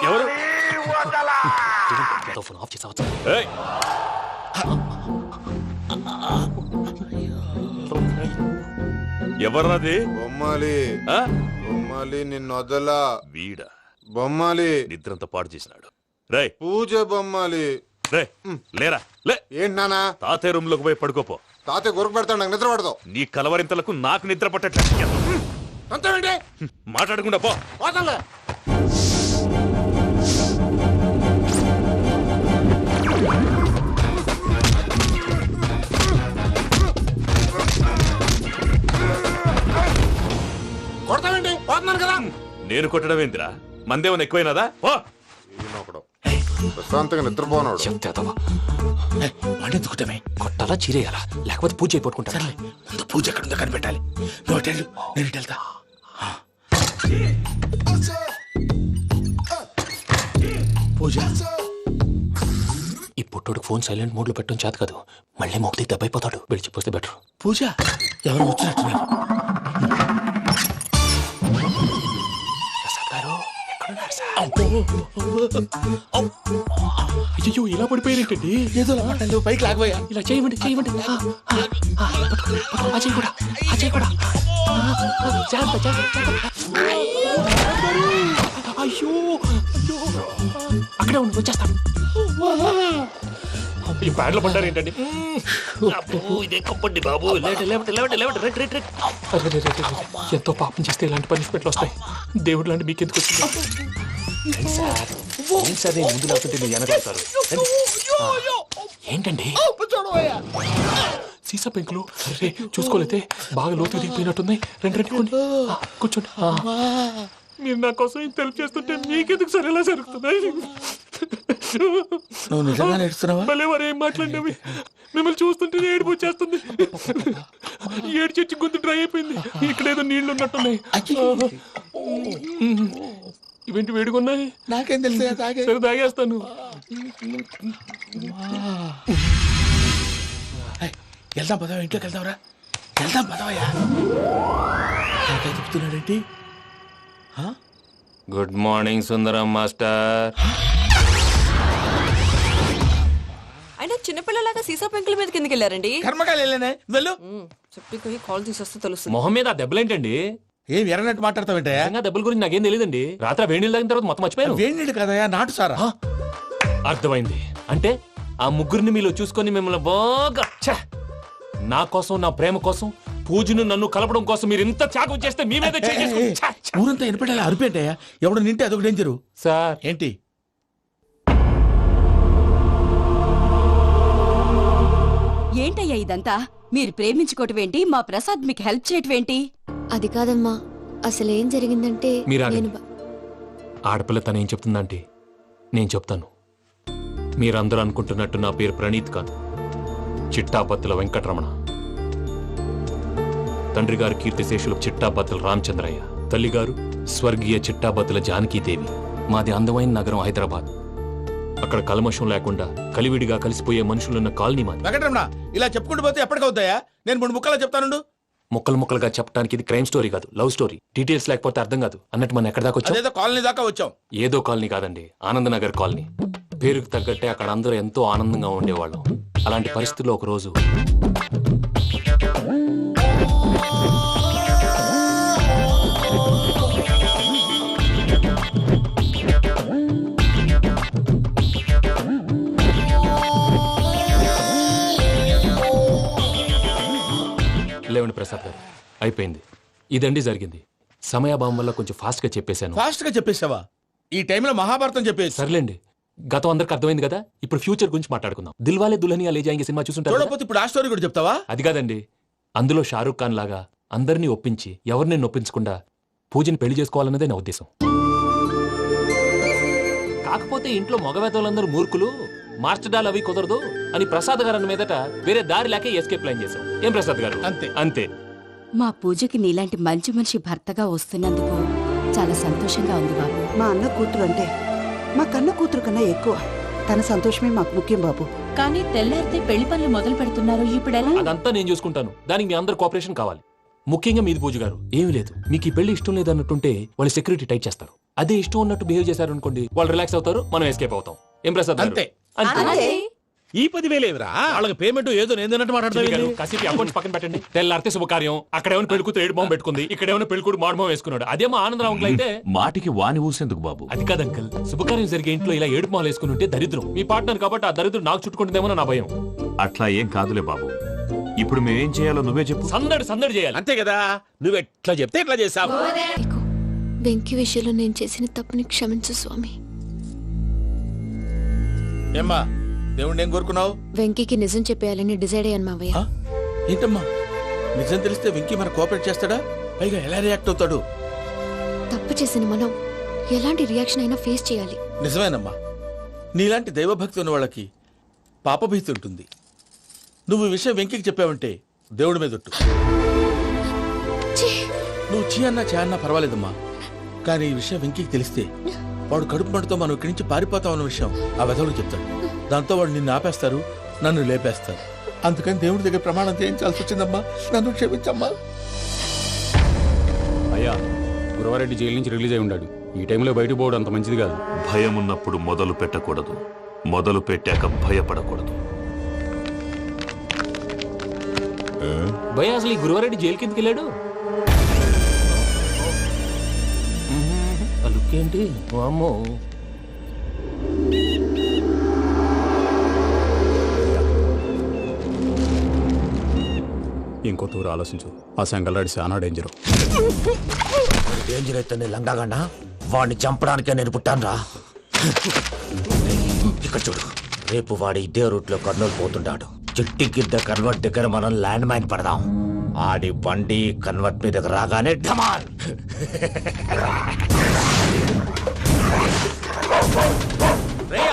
Speaker 6: ఎవరు?
Speaker 3: ఫోన్ ఆఫ్ చేసావచ్చు.
Speaker 6: ఎవర్రాది?
Speaker 12: బొమ్మాలి బొమ్మాలి నిన్నొదలా.
Speaker 6: వీడా
Speaker 12: బొమ్మాలి
Speaker 6: నిద్రంతా పాడు చేసినాడు. రే
Speaker 12: పూజ బొమ్మాలి.
Speaker 6: రే లేరా లే.
Speaker 12: ఏంటి నానా?
Speaker 6: తాతయ్య రూమ్ లోకి పోయి పడుకోపో.
Speaker 12: తాతయ్య గురకు పెడతాడు, నాకు నిద్ర పడదు.
Speaker 6: నీ కలవరింతలకు నాకు నిద్ర పట్టట్లేదు.
Speaker 12: అంతేంటి
Speaker 6: మాట్లాడకుండా పో.
Speaker 12: పోతాలే. కొడతావేంటి? పోతున్నాను కదా.
Speaker 6: నేను కొట్టడం ఏందిరా? మందేమన్నా ఎక్కువైనదా?
Speaker 12: ప్రశాంతంగా నిద్రపోనాడు.
Speaker 7: వాడెందుకుంటామే?
Speaker 3: కొట్టాలా చీరేయాలా లేకపోతే పూజ అయిపోట్టుకుంటా.
Speaker 7: ముందు పూజ ఎక్కడుందో కనిపెట్టాలి. నువ్వు అటెండు, నేను ఇటు వెళ్తా. పూజ
Speaker 3: ఈ పుట్టోడికి ఫోన్ సైలెంట్ మోడ్ లో పెట్టడం చేత కాదు. మళ్ళీ మోగితే దెబ్బైపోతాడు. వెళ్ళి చెప్పొస్తే బెటర్.
Speaker 7: పూజ ఎవరు వచ్చినట్టున్నారు?
Speaker 3: ప్రసాద్ గారు ఎక్కడున్నారు సార్? అయ్యో ఇలా పడిపోయారేంటండి?
Speaker 7: ఏదో లమాటలు పైకి లాగబోయా.
Speaker 3: ఇలా చేయమండి చేయమండి. అజయ్ కూడా అజయ్ కూడా జాగ్రత్త జాగ్రత్త. అయ్యో అక్కడే ఉండి వచ్చేస్తాను. ఈ బ్యాడ్లో పడ్డారు ఏంటండి?
Speaker 6: ఇదే కప్పండి బాబు.
Speaker 3: ఎంతో పాపం చేస్తే ఇలాంటి పనిష్మెంట్లు వస్తాయి. దేవుడు లాంటి మీకెందుకు వచ్చింది? సార్ నేను ముందు లేకుంటే మీరు వెనకాడతారు. ఏంటండి సీసా పెంకులు? అరే చూసుకోలేతే బాగా లోతు దిగిపోయినట్టున్నాయి. రెండు రెండు కొన్ని కూర్చోండి. మీరు నా కోసం ఇంత హెల్ప్ చేస్తుంటే మీకెందుకు సరే ఎలా జరుగుతున్నాయి?
Speaker 7: నువ్వు నిజంగా నేర్చుతున్నావా?
Speaker 3: మళ్ళీ వారు ఏం మాట్లాడినవి మిమ్మల్ని చూస్తుంటే ఏడుపు వచ్చేస్తుంది. ఏడు చెట్టు గొంతు డ్రై అయిపోయింది. ఇక్కడ ఏదో నీళ్లు ఉన్నట్టున్నాయి. ఇవేంటి వేడుకున్నాయి?
Speaker 7: నాకేం తెలుసు,
Speaker 3: సరే తాగేస్తాను.
Speaker 7: వెళ్దాం పదవా, ఇంట్లోకి వెళ్దాంరా. వెళ్దాం పదవయ్యా. చెప్తున్నాడేంటి?
Speaker 3: గుడ్ మార్నింగ్ సుందరం మాస్టర్.
Speaker 13: అయినా చిన్నపిల్లలాగా సీసా పెంకుల మీద కిందకి వెళ్ళారండి.
Speaker 2: కర్మకాయలు వెళ్ళానే వెళ్ళు.
Speaker 13: చెప్పి కాల్ తీసేస్తే తెలుస్తుంది.
Speaker 3: మొహం మీద ఆ దెబ్బలేంటండి?
Speaker 2: ఏం ఎర్రనట్టు మాట్లాడతావేంటయ్యా?
Speaker 3: నిజంగా దెబ్బల గురించి నాకేం తెలియదండి. రాత్రి వేడి నీళ్ళు తాగిన తర్వాత మొత్తం మర్చిపోయాను.
Speaker 2: వేడి నీళ్ళు కదయా, నాటు సారా.
Speaker 3: అర్థమైంది. అంటే ఆ ముగ్గురిని మీలో చూసుకొని మిమ్మల్ని బాగా నా కోసం, నా ప్రేమ కోసం, పూజను నన్ను కలపడం కోసం మీరు ఇంత త్యాగం చేస్తే మీ మీద
Speaker 2: ఊరంతా వినపడేలా అరిపేంటయ్యా. ఎవడు నింటే అదొక డేంజరు.
Speaker 3: సార్
Speaker 2: ఏంటి?
Speaker 13: ఏంటయ్యా ఇదంతా? మీరు ప్రేమించుకోవటం ఏంటి? మా ప్రసాద్ మీకు హెల్ప్ చేయటం ఏంటి?
Speaker 10: అది కాదమ్మా, అసలు ఏం జరిగిందంటే
Speaker 3: మీరు
Speaker 10: నేను
Speaker 3: ఆగండి. ఆడపిల్ల తనేం చెప్తుందంటే నేను చెప్తాను. మీరందరూ అనుకుంటున్నట్టు నా పేరు ప్రణీత్ కాదు, చిట్టాపత్తుల వెంకటరమణ. తండ్రి గారు కీర్తిశేషులు చిట్టాపత్తుల రామచంద్రయ్య, తల్లిగారు స్వర్గీయ చిట్టాపత్తుల జానకీదేవి. మాది అందమైన నగరం హైదరాబాద్. అక్కడ కల్మషం లేకుండా కలివిడిగా కలిసిపోయే మనుషులున్న కాలనీ మాది.
Speaker 2: వెంకటరమణ, ఇలా చెప్పుకుంటూ పోతే ఎప్పటికవుతాయా? నేను 3 ముక్కలా చెప్తానుండు.
Speaker 3: ముక్కలు ముక్కలుగా చెప్పడానికి ఇది క్రైమ్ స్టోరీ కాదు, లవ్ స్టోరీ. డీటెయిల్స్ లేకపోతే అర్థం కాదు. అన్నట్టు మనం ఎక్కడ దాకా వచ్చాం?
Speaker 2: అదేదో కాలనీ దాకా వచ్చాం.
Speaker 3: ఏదో కాలనీ కాదండి, ఆనందనగర్ కాలనీ. పేరుకు తగ్గట్టే అక్కడ అందరూ ఎంతో ఆనందంగా ఉండేవాళ్ళం. అలాంటి పరిస్థితుల్లో ఒక రోజు లేవండి ప్రసాద్ గారు, అయిపోయింది. ఇదండి జరిగింది. సమయాభావం వల్ల కొంచెం ఫాస్ట్ గా చెప్పేశాను.
Speaker 2: ఫాస్ట్ గా చెప్పేసావా? ఈ టైంలో మహాభారతం చెప్పేసి.
Speaker 3: సర్లేండి, గతం అందరికి అర్థమైంది కదా. ఇప్పుడు ఫ్యూచర్ గురించి మాట్లాడుకుందాం. దిల్వాలే దుల్హనియా లే జాయేంగే సినిమా చూసుంటారు.
Speaker 2: చూడకపోతే ఇప్పుడు ఆ స్టోరీ కూడా చెప్తావా?
Speaker 3: అది కాదండి, అందులో షారూక్ ఖాన్ లాగా అందరినీ ఒప్పించి ఎవరిని నొప్పించకుండా పూజని పెళ్లి చేసుకోవాలన్నదే నా ఉద్దేశం. కాకపోతే ఇంట్లో మగవేతలందరూ మూర్ఖులు, మార్చడాలు అవి కుదరదు అని ప్రసాద్ గారు అన్న మీదట వేరే దారి లేక ఎస్కేప్ ప్లాన్ చేశాం. ఏం ప్రసాద్ గారు?
Speaker 2: అంతే
Speaker 3: అంతే.
Speaker 13: మా పూజకి నీలాంటి మంచి మనిషి భర్తగా వస్తున్నందుకు చాలా సంతోషంగా ఉంది బాబు.
Speaker 9: మా అన్న కూతురు అంటే మా కన్న కూతురు కన్నా ఎక్కువ. తన సంతోషమే మాకు ముఖ్యం బాబు.
Speaker 13: కానీ తెల్లారితే పెళ్లి పనులు మొదలు పెడుతున్నారు, ఇప్పుడు ఎలా?
Speaker 3: అదంతా నేను చూసుకుంటాను. దానికి మీ అందరు కోఆపరేషన్ కావాలి. ముఖ్యంగా మీది పూజ గారు. ఏమీ లేదు, మీకు ఈ పెళ్లి ఇష్టం లేదు అన్నట్టుంటే వాళ్ళు సెక్యూరిటీ టైట్ చేస్తారు. అదే ఇష్టం ఉన్నట్టు బిహేవ్ చేశారు అనుకోండి, వాళ్ళు రిలాక్స్ అవుతారు, మనం ఎస్కేప్ అవుతాం. ఏం ప్రసాద్ గారు?
Speaker 2: అంతే.
Speaker 3: అంతే.
Speaker 6: ఈ 10,000 ఏమిరా?
Speaker 7: వాళ్ళకి పేమెంట్ ఏదో నేను మాట్లాడతాను.
Speaker 3: కాసేపు అకౌంట్స్ పక్కన పెట్టండి. తెల్లారితే శుభకార్యం. అక్కడేమైనా పెళ్లి కూతురు ఏడు బాంబు పెట్టుకుంది, ఇక్కడేమైనా పెళ్లి కూతురు మాడు బాంబు వేసుకున్నాడు. అదేమో ఆనందరావు అంకుల్ అయితే
Speaker 4: మాటికి వాని ఊసేందుకు బాబు?
Speaker 3: అది కాదు అంకుల్, శుభకార్యం జరిగే ఇంట్లో ఇలా ఏడు మాలు వేసుకుని ఉంటే దరిద్రం. మీ పార్ట్నర్ కాబట్టి ఆ దరిద్రం నాకు చుట్టుకుంటుందేమో నా భయం.
Speaker 4: అట్లా ఏం కాదులే బాబు. ఇప్పుడు మేమేం చేయాలో నువ్వే చెప్పు.
Speaker 3: సందడి సందడి చేయాలి.
Speaker 6: అంతే కదా, నువ్వెట్లా చెప్తే ఎట్లా చేస్తావు.
Speaker 10: వెంకీ విషయంలో నేను చేసిన తప్పుని క్షమించు స్వామి.
Speaker 2: ఏమ్మా, దేవుణ్ణి ఏం కోరుకున్నావు?
Speaker 10: వెంకీకి నిజం చెప్పేయాలని డిసైడ్ అయ్యాను మావయ్య.
Speaker 2: ఏంటమ్మా, నిజం తెలిస్తే వెంకీ మన కోఆపరేట్ చేస్తాడా? పైగా ఎలా రియాక్ట్ అవుతాడు?
Speaker 10: తప్పు చేసిన మనం ఎలాంటి రియాక్షన్ అయినా ఫేస్ చేయాలి.
Speaker 2: నిజమేనమ్మా, నీలాంటి దైవభక్తి ఉన్న వాళ్ళకి పాపభీతి ఉంటుంది. నువ్వు ఈ విషయం వెంకీకి చెప్పావంటే దేవుడి మీద ఒట్టు. నువ్వు చీ అన్నా చే అన్నా పర్వాలేదమ్మా, కానీ ఈ విషయం వెంకీకి తెలిస్తే వాడు కడుపు మంటతో మనం ఇక్కడి నుంచి పారిపోతామన్న విషయం ఆ వెధవుడు చెప్తాడు. దాంతో వాడు నిన్ను ఆపేస్తారు, నన్ను లేపేస్తారు. అందుకని దేవుడి దగ్గర ప్రమాణం చేయించాల్సి వచ్చిందమ్మా. నన్ను క్షమించమ్మా.
Speaker 14: అయ్యా, గురవారెడ్డి జైలు నుంచి రిలీజ్ అయి ఉన్నాడు. ఈ టైంలో బయటకు పోవడం అంత మంచిది కాదు.
Speaker 4: భయం ఉన్నప్పుడు మొదలు పెట్టకూడదు, మొదలు పెట్టాక భయపడకూడదు.
Speaker 3: భయ అసలు ఈ గురువారెడ్డి జైలు కిందకి వెళ్ళాడు. లుక్ ఏంటి? అమ్మో,
Speaker 14: ఇంకో తూరు ఆలోచించు. ఆ సెంగల్రాడి చాలా డేంజర్.
Speaker 6: డేంజర్ అయితే లంగాగండా వాడిని చంపడానికే నేను పుట్టాను రా. ఇక్కడ చూడు, రేపు వాడి ఇదే రూట్ లో కర్నూలు పోతుంటాడు. చిట్టి గిద్ద కన్వర్ట్ దగ్గర మనం ల్యాండ్ మైన్ పడదాం. ఆడి బండి కన్వర్ట్ మీదకి రాగానే ఢమాల్.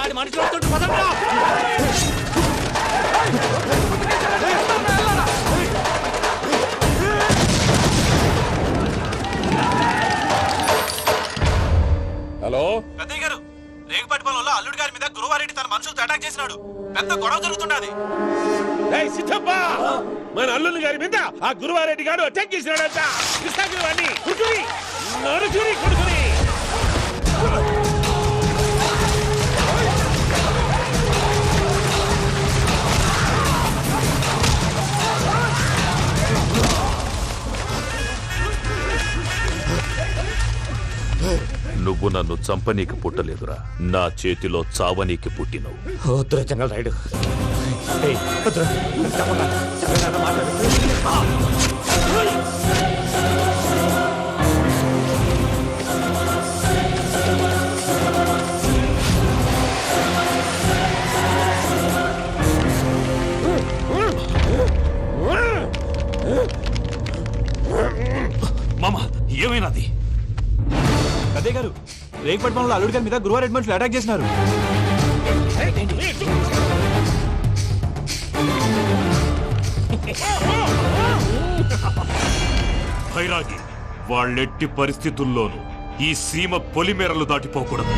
Speaker 6: ఆడి మనుషులు వస్తుంటే పదండ్రా.
Speaker 8: హలో
Speaker 6: పెద్దయ్య గారు, రేగుపాటి పొలంలో అల్లుడి గారి మీద గురువారెడ్డి తన మనుషులతో అటాక్ చేసినాడు. పెద్ద గొడవ జరుగుతున్నది.
Speaker 7: మన అల్లుడి గారి మీద ఆ గురువారెడ్డి గారు అటాక్ చేసినాడంట. కృష్ణాగిరి కుడుకుని నరుచుని కుడుకుని.
Speaker 4: నువ్వు నన్ను చంపనీకి పుట్టలేదురా, నా చేతిలో చావనీకి పుట్టినవు.
Speaker 1: వద్దురా చెంగల్ రైడ్.
Speaker 4: మామ ఏమైనాది?
Speaker 1: అదే గారు, రేగుపట్నంలో అల్లుడి గారి మీద గురువారెడ్డి మనుషులు అటాక్ చేసినారు.
Speaker 4: భైరాగి, వాళ్ళెట్టి పరిస్థితుల్లోనూ ఈ సీమ పొలిమేరలు దాటిపోకూడదు.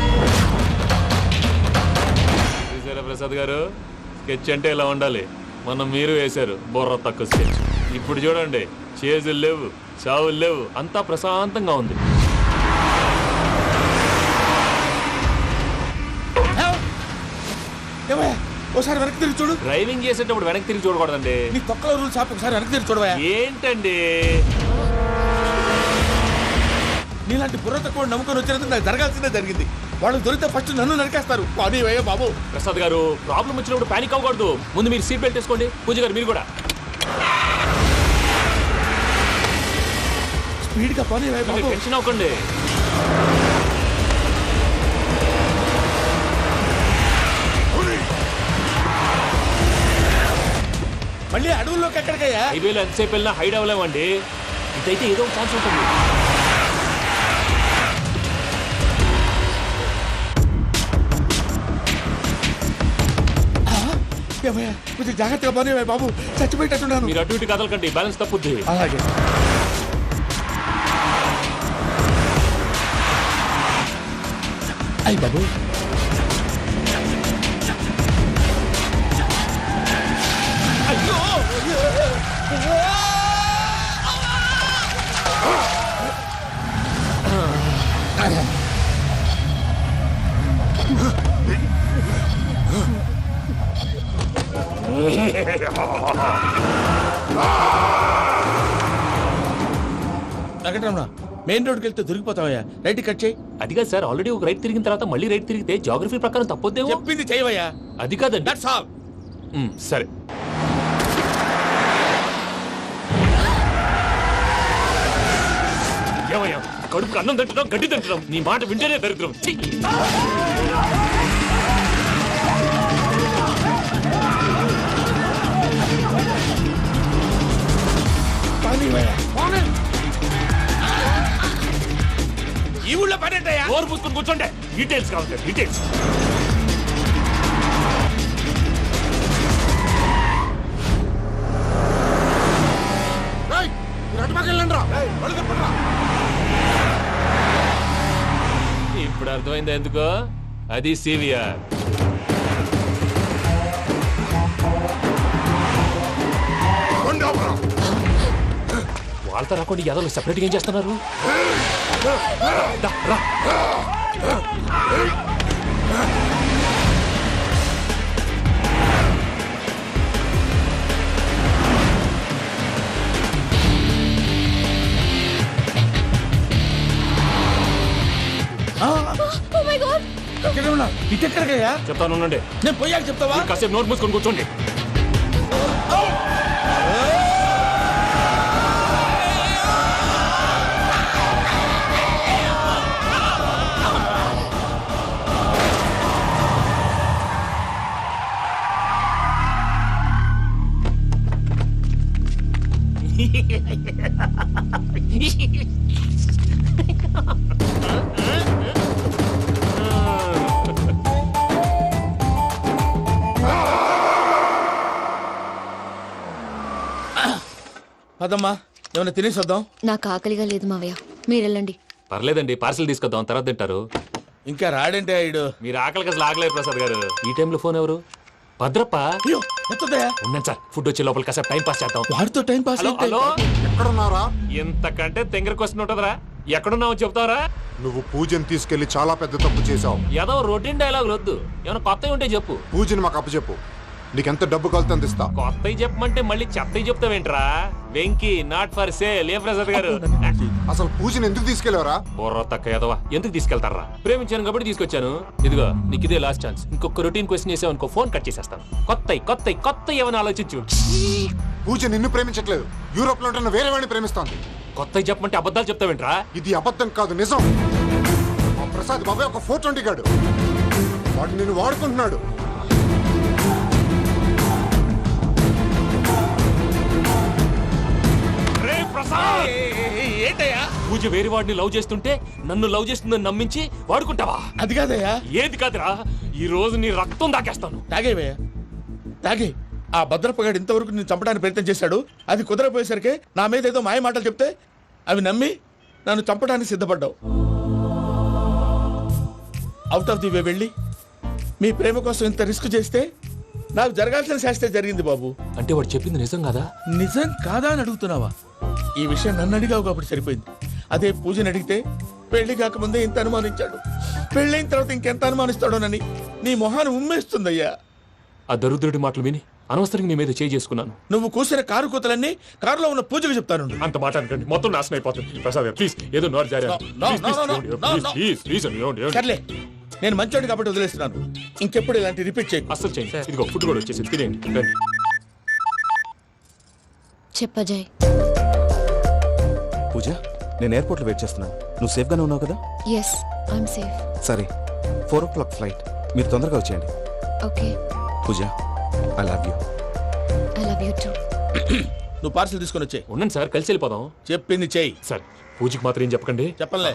Speaker 3: చూసారా ప్రసాద్ గారు, స్కెచ్ అంటే ఇలా ఉండాలి. మనం మీరు వేశారు బుర్ర తక్కువ స్కెచ్. ఇప్పుడు చూడండి, చేజులు లేవు, చావులు లేవు, అంతా ప్రశాంతంగా ఉంది.
Speaker 2: ఒకసారి వెనక్కి తిరిగి చూడు.
Speaker 3: డ్రైవింగ్ చేసేటప్పుడు వెనక్కి తిరిగి చూడకూడదండి.
Speaker 2: నీ తొక్కలో రూల్స్ ఆపి ఒకసారి వెనక్కి తిరిగి చూడవా.
Speaker 3: ఏంటండి
Speaker 2: నీలాంటి బుర్ర తక్కువ నమ్ముకొని వచ్చినందుకు నాకు జరగాల్సిందే జరిగింది. వాళ్ళు దొరికితే ఫస్ట్ నన్ను నరికేస్తారు. కానీ వయ్యా బాబు.
Speaker 3: ప్రసాద్ గారు, ప్రాబ్లం వచ్చినప్పుడు పానిక్ అవ్వకూడదు. ముందు మీరు సీట్ బెల్ట్ వేసుకోండి. పూజ గారు మీరు కూడా
Speaker 2: స్పీడ్ గా పని బాబు.
Speaker 3: టెన్షన్ అవ్వకండి.
Speaker 2: మళ్ళీ అడవుల్లోకి ఎక్కడికయ్యా?
Speaker 3: హైవేలో ఎంతసేపు వెళ్ళినా హైడ్ అవ్వలేమండి. ఇదైతే ఏదో ఒక ఛాన్స్ ఉంటుంది.
Speaker 2: కొంచెం జాగ్రత్తగా పని బాబు, చచ్చిపోయేటట్టున్నాను.
Speaker 3: మీరు అటు ఇటు కదలకండి, బ్యాలెన్స్ తప్పుద్ది.
Speaker 2: అలాగే. అయ్యి బాబు, అయ్యో వెంకటరమణ, మెయిన్ రోడ్కి వెళ్తే దొరికిపోతావయ్యా. రైట్ కట్ చేయి.
Speaker 3: అది కాదు సార్, ఆల్రెడీ ఒక రైట్ తిరిగిన తర్వాత మళ్ళీ రైట్ తిరిగితే జాగ్రఫీ ప్రకారం తప్పొద్దేమో.
Speaker 2: చెప్పింది చేయవయ్యా.
Speaker 3: అది కాదండి.
Speaker 2: That's all.
Speaker 3: సరే. ఏమయ్యా, కడుపుకు అన్నం తింటున్నాం, గడ్డి తింటున్నాం. నీ మాట వింటేనే దరిద్రం.
Speaker 2: ఈ ఊళ్ళో పడేటయ్యా.
Speaker 3: ఓరు పూసుకొని కూర్చోండి. డీటెయిల్స్ కావాలి, డీటెయిల్స్. ఇప్పుడు అర్థమైంది ఎందుకో. అది సివిఆర్. వాళ్ళతో రాకుండా యాదవ్ సెపరేట్గా ఏం చేస్తున్నారు? రా.
Speaker 2: ఇటెక్కడికయ్యా?
Speaker 3: చెప్తాను,
Speaker 2: నేను పోయాక చెప్తావా?
Speaker 3: కాసేపు నోట్ మూసుకొని కూర్చోండి.
Speaker 2: అదమ్మా, ఏమైనా తినేసి వద్దాం.
Speaker 10: నాకు ఆకలిగా లేదు మావయ్య, మీరు వెళ్ళండి.
Speaker 3: పర్లేదండి, పార్సిల్ తీసుకొద్దాం, తర్వాత తింటారు.
Speaker 2: ఇంకా రాడంటే ఆయుడు.
Speaker 3: మీరు ఆకలికి అసలు ఆగలేదు ప్రసాద్ గారు. ఈ టైంలో ఫోన్ ఎవరు? భద్రప్ప. ఉన్నాను సార్, ఫుడ్ వచ్చే లోపల కాసేపు టైం పాస్ చేద్దాం.
Speaker 2: వాడితో టైం పాస్.
Speaker 3: హలో,
Speaker 12: ఎక్కడున్నారా?
Speaker 3: ఇంతకంటే తెంగర క్వశ్చన్ ఉంటుందిరా. ఎక్కడున్నావు చెప్తావరా?
Speaker 12: నువ్వు పూజని తీసుకెళ్లి చాలా పెద్ద తప్పు చేశావు.
Speaker 3: ఏదో రొటీన్ డైలాగులు వద్దు, ఏమైనా కొత్తవి ఉంటే చెప్పు.
Speaker 12: పూజని మాకు అప్పచెప్పు. నీకెంత డబ్బు కలితే అందిస్తా.
Speaker 3: కొత్తవి చెప్పమంటే మళ్ళీ చెత్తవి చెప్తావేంట్రా? Venky not for sale. ఏ ప్రసాద్ గారు
Speaker 12: అసలు పూజని ఎందుకు తీసుకెళ్లేవరా?
Speaker 3: బుర్ర తక్క ఎదవా, ఎందుకు తీసుకెళ్తారా? ప్రేమించాను కాబట్టి తీసుకొచ్చాను. ఇదిగో నీకు ఇదే లాస్ట్ ఛాన్స్. ఇంకొక రొటీన్ క్వశ్చన్ చేసావనుకో ఫోన్ కట్ చేసేస్తాను. కొత్త ఏమైనా ఆలోచించు.
Speaker 12: పూజ నిన్ను ప్రేమించట్లేదు, యూరోప్ లో ఉంటున్న వేరే వాడిని ప్రేమిస్తోంది.
Speaker 3: కొత్తవి చెప్పమంటే అబద్ధాలు చెప్తావేంట్రా?
Speaker 12: ఇది అబద్ధం కాదు, నిజం. మా ప్రసాద్ బాబాయ్ ఒక 420 గాడు, వాడు నిన్ను వాడుకుంటున్నాడు.
Speaker 3: ఏంటయ్యా పూజ వేరే వాడిని లవ్ చేస్తుంటే నన్ను లవ్ చేస్తుందని నమ్మించి వాడుకుంటావా?
Speaker 2: అది కాదయ్యా.
Speaker 3: ఏది కాదురా, ఈ రోజు నీ రక్తం దాకేస్తాను.
Speaker 2: తాగేవయ్యా, తాగే. ఆ భద్రపగాడు ఇంతవరకు నేను చంపడానికి ప్రయత్నం చేశాడు. అది కుదరపోయేసరికి నా మీద ఏదో మాయ మాటలు చెప్తే అవి నమ్మి నన్ను చంపడానికి సిద్ధపడ్డావు. అవుట్ ఆఫ్ ది వే వెళ్ళి మీ ప్రేమ కోసం ఇంత రిస్క్ చేస్తే నాకు జరగాల్సిన శాస్త్రే జరిగింది బాబు.
Speaker 3: అంటే వాడు చెప్పింది నిజం కాదా?
Speaker 2: నిజం కాదా అని అడుగుతున్నావా? ఈ విషయం నన్ను అడిగావు కాబట్టి సరిపోయింది. అదే పూజని అడిగితే పెళ్లి కాకముందే ఇంత అనుమానించాడు, పెళ్ళైన తర్వాత ఇంకెంత అనుమానిస్తాడోనని నీ మొహాన్ని ఉమ్మేస్తుందయ్యా.
Speaker 3: ఆ దరిద్రుడి మాటలు విని అనవసరంగా నీ మీద చేయి చేసుకున్నాను.
Speaker 2: నువ్వు కూసిన కారు కూతలన్నీ కారులో ఉన్న పూజకు చెప్తాను.
Speaker 3: అంత మాట అనకండి, మొత్తం నాశనం అయిపోతుంది. ప్రసాద్ ప్లీజ్, ఏదో నోరు జారీ.
Speaker 2: సర్లే, నేను మంచోడు కాబట్టి వదిలేస్తున్నాను. ఇంకెప్పుడు ఇలాంటి రిపీట్ చేయకు.
Speaker 3: అస్సలు చేయండి. ఇదిగో ఫుడ్ కూడా వచ్చేసి తినేయండి. రండి.
Speaker 10: చెప్పజాయ్.
Speaker 15: పూజ, నేను ఎయిర్పోర్ట్లో వెయిట్ చేస్తున్నాను. నువ్వు సేఫ్గానే ఉన్నావు కదా?
Speaker 10: Yes, I'm safe.
Speaker 15: సరే, 4 o'clock ఫ్లైట్. మీరు తొందరగా వచ్చేయండి.
Speaker 10: Okay.
Speaker 15: Pooja, I love you.
Speaker 10: I love you too.
Speaker 2: నువ్వు పార్సల్ తీసుకొని వచ్చే.
Speaker 3: ఉండండి సార్, కలిసి వెళ్ళిపోదాం.
Speaker 2: చెప్పింది చెయ్యి.
Speaker 3: సార్ పూజకి మాత్రం ఏం చెప్పకండి.
Speaker 2: చెప్పలే.